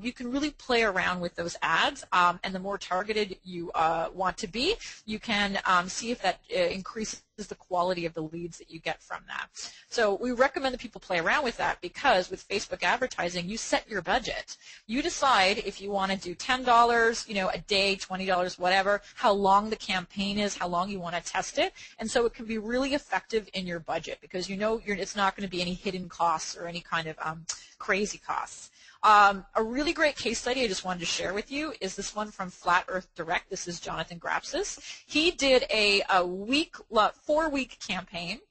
[SPEAKER 2] You can really play around with those ads. And the more targeted you want to be, you can see if that increases the quality of the leads that you get from that. So we recommend that people play around with that because with Facebook advertising, you set your budget. You decide if you want to do $10, a day, $20, whatever, how long the campaign is, how long you want to test it. And so it can be really effective in your budget because it's not going to be any hidden costs or any kind of crazy costs. A really great case study I just wanted to share with you is this one from Flat Earth Direct. This is Jonathan Grapsis. He did a 4-week campaign.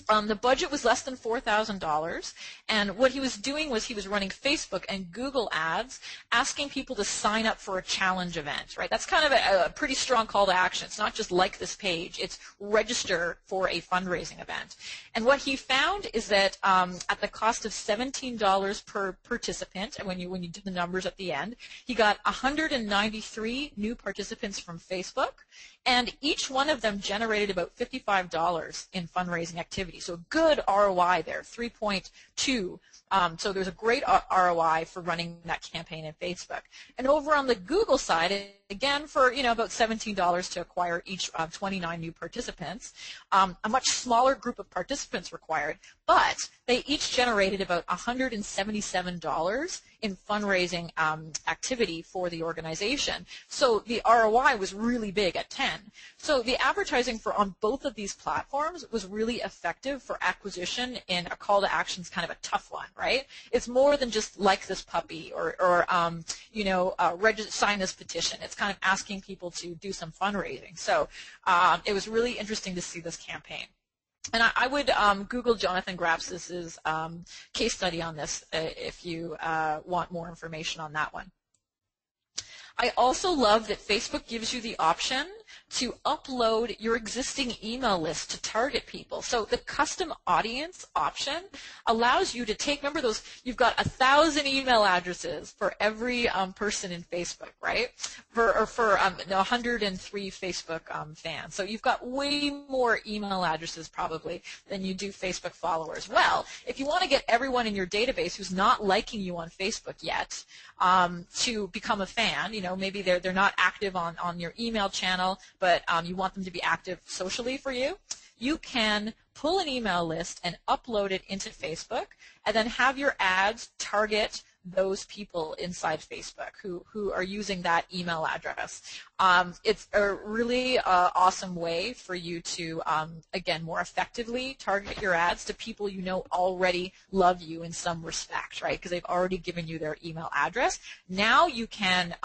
[SPEAKER 2] The budget was less than $4,000, and what he was doing was he was running Facebook and Google ads asking people to sign up for a challenge event, right? That's kind of a pretty strong call to action. It's not just like this page. It's register for a fundraising event. And what he found is that at the cost of $17 per participant, and when you did the numbers at the end, he got 193 new participants from Facebook, and each one of them generated about $55 in fundraising activity. So good ROI there, 3.2. So there's a great ROI for running that campaign in Facebook. And over on the Google side, again, for about $17 to acquire each 29 new participants, a much smaller group of participants required, but they each generated about $177 in fundraising activity for the organization. So the ROI was really big at 10. So the advertising on both of these platforms was really effective for acquisition, and a call to action is kind of a tough one, right? It's more than just like this puppy or sign this petition. It's kind of asking people to do some fundraising. So it was really interesting to see this campaign. And I would Google Jonathan Grapsis' case study on this if you want more information on that one. I also love that Facebook gives you the option to upload your existing email list to target people. So the custom audience option allows you to take, remember those, you've got 1,000 email addresses for every person in Facebook, right? For 103 Facebook fans. So you've got way more email addresses probably than you do Facebook followers. Well, if you want to get everyone in your database who's not liking you on Facebook yet to become a fan, maybe they're not active on your email channel, but you want them to be active socially for you, you can pull an email list and upload it into Facebook and then have your ads target those people inside Facebook who are using that email address. It's a really awesome way for you to, again, more effectively target your ads to people already love you in some respect, right? Because they've already given you their email address. Now you can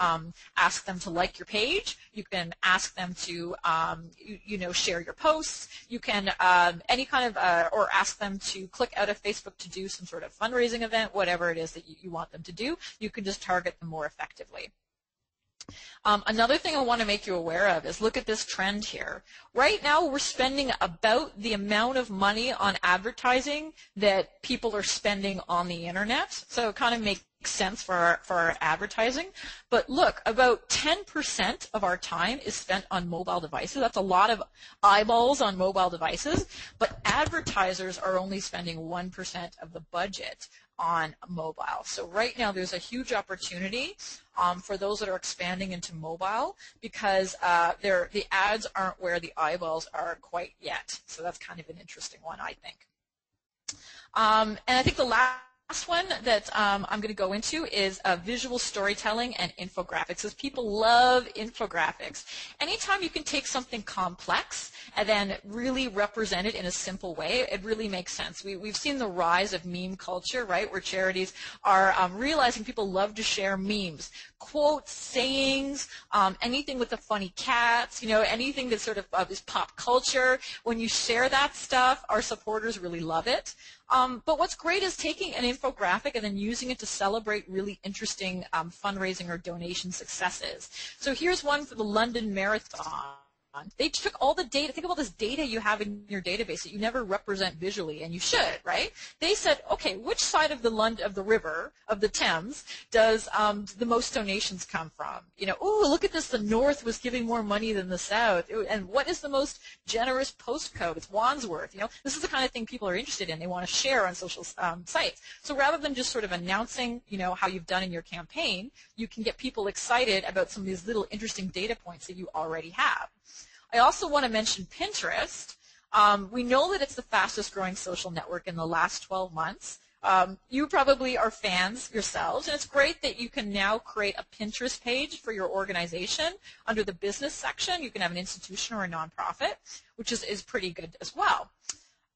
[SPEAKER 2] ask them to like your page. You can ask them to, share your posts. You can any kind of, or ask them to click out of Facebook to do some sort of fundraising event, whatever it is that you want them to do. You can just target them more effectively. Another thing I want to make you aware of is look at this trend here. Right now we're spending about the amount of money on advertising that people are spending on the internet. So it kind of makes sense for our advertising. But look, about 10% of our time is spent on mobile devices. That's a lot of eyeballs on mobile devices, but advertisers are only spending 1% of the budget on mobile. So right now there's a huge opportunity for those that are expanding into mobile, because the ads aren't where the eyeballs are quite yet. So that's kind of an interesting one, I think. And I think the last one that I'm going to go into is visual storytelling and infographics, because people love infographics. Anytime you can take something complex and then really represent it in a simple way, it really makes sense. We've seen the rise of meme culture, right, where charities are realizing people love to share memes, quotes, sayings, anything with the funny cats, anything that sort of is pop culture. When you share that stuff, our supporters really love it. But what's great is taking an infographic and then using it to celebrate really interesting fundraising or donation successes. So here's one for the London Marathon. They took all the data. Think of all this data you have in your database that you never represent visually, and you should, right? They said, okay, which side of the river, of the Thames, does the most donations come from? Oh, look at this. The North was giving more money than the South. And what is the most generous postcode? It's Wandsworth. This is the kind of thing people are interested in. They want to share on social sites. So rather than just sort of announcing, how you've done in your campaign, you can get people excited about some of these little interesting data points that you already have. I also want to mention Pinterest. We know that it's the fastest growing social network in the last 12 months. You probably are fans yourselves, and it's great that you can now create a Pinterest page for your organization under the business section. You can have an institution or a nonprofit, which is pretty good as well.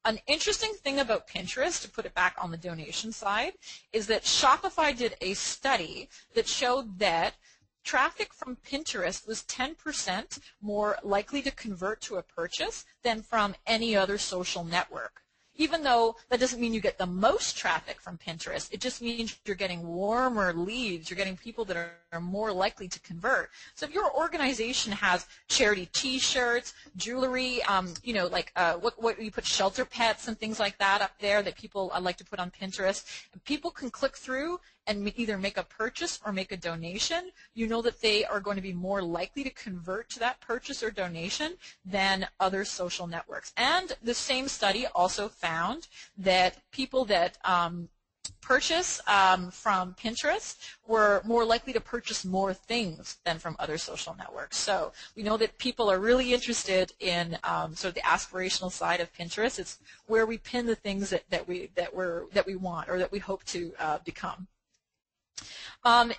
[SPEAKER 2] An interesting thing about Pinterest, to put it back on the donation side, is that Shopify did a study that showed that traffic from Pinterest was 10% more likely to convert to a purchase than from any other social network. Even though that doesn't mean you get the most traffic from Pinterest, it just means you're getting warmer leads. You're getting people that are more likely to convert. So if your organization has charity T-shirts, jewelry, what you put shelter pets and things like that up there that people like to put on Pinterest, and people can click through and either make a purchase or make a donation, you know that they are going to be more likely to convert to that purchase or donation than other social networks. And the same study also found that people that purchase from Pinterest were more likely to purchase more things than from other social networks. So we know that people are really interested in sort of the aspirational side of Pinterest. It's where we pin the things that we want or that we hope to become.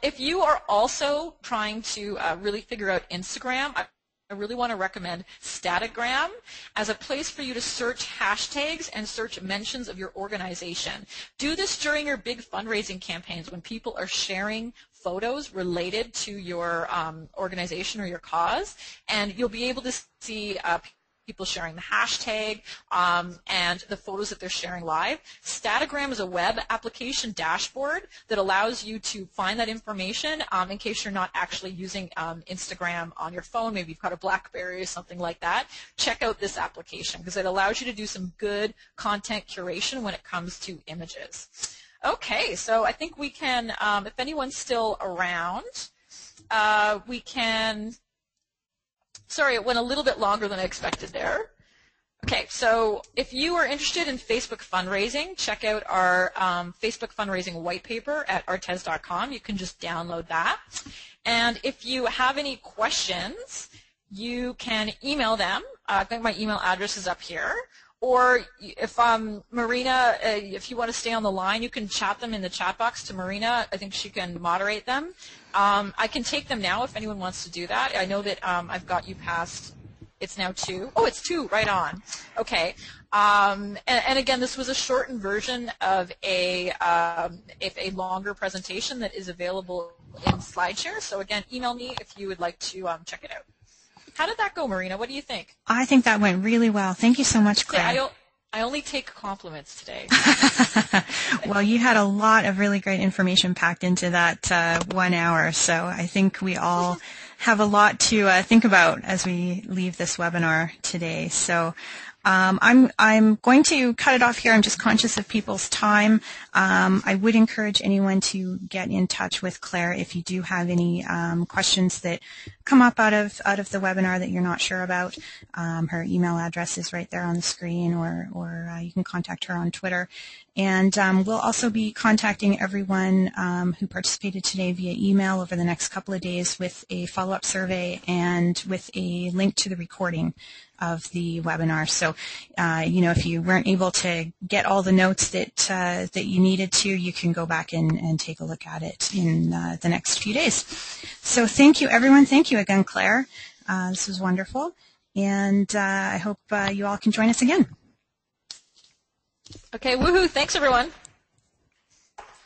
[SPEAKER 2] If you are also trying to really figure out Instagram, I really want to recommend Statigram as a place for you to search hashtags and search mentions of your organization. Do this during your big fundraising campaigns when people are sharing photos related to your organization or your cause, and you'll be able to see people sharing the hashtag and the photos that they're sharing live. Statigram is a web application dashboard that allows you to find that information in case you're not actually using Instagram on your phone. Maybe you've got a BlackBerry or something like that. Check out this application because it allows you to do some good content curation when it comes to images. Okay, so I think we can, if anyone's still around, we can... Sorry, it went a little bit longer than I expected there. Okay, so if you are interested in Facebook fundraising, check out our Facebook fundraising white paper at artez.com. You can just download that. And if you have any questions, you can email them. I think my email address is up here. Or if Marina, if you want to stay on the line, you can chat them in the chat box to Marina. I think she can moderate them. I can take them now if anyone wants to do that. I know that I've got you past, it's now 2. Oh, it's 2, right on. Okay. And again, this was a shortened version of a longer presentation that is available in SlideShare. So again, email me if you would like to check it out. How did that go, Marina? What do you think? I
[SPEAKER 1] think that went really well. Thank you so much, Claire.
[SPEAKER 2] Yeah, I only take compliments today.
[SPEAKER 1] Well, you had a lot of really great information packed into that 1 hour, so I think we all have a lot to think about as we leave this webinar today. So I'm going to cut it off here. I'm just conscious of people's time. I would encourage anyone to get in touch with Claire if you do have any questions that come up out of the webinar that you're not sure about. Her email address is right there on the screen, or you can contact her on Twitter. And we'll also be contacting everyone who participated today via email over the next couple of days with a follow-up survey and with a link to the recording of the webinar. So, if you weren't able to get all the notes that you needed to, you can go back and take a look at it in the next few days. So thank you, everyone. Thank you again, Claire. This was wonderful. And I hope you all can join us again.
[SPEAKER 2] Okay, woohoo. Thanks, everyone.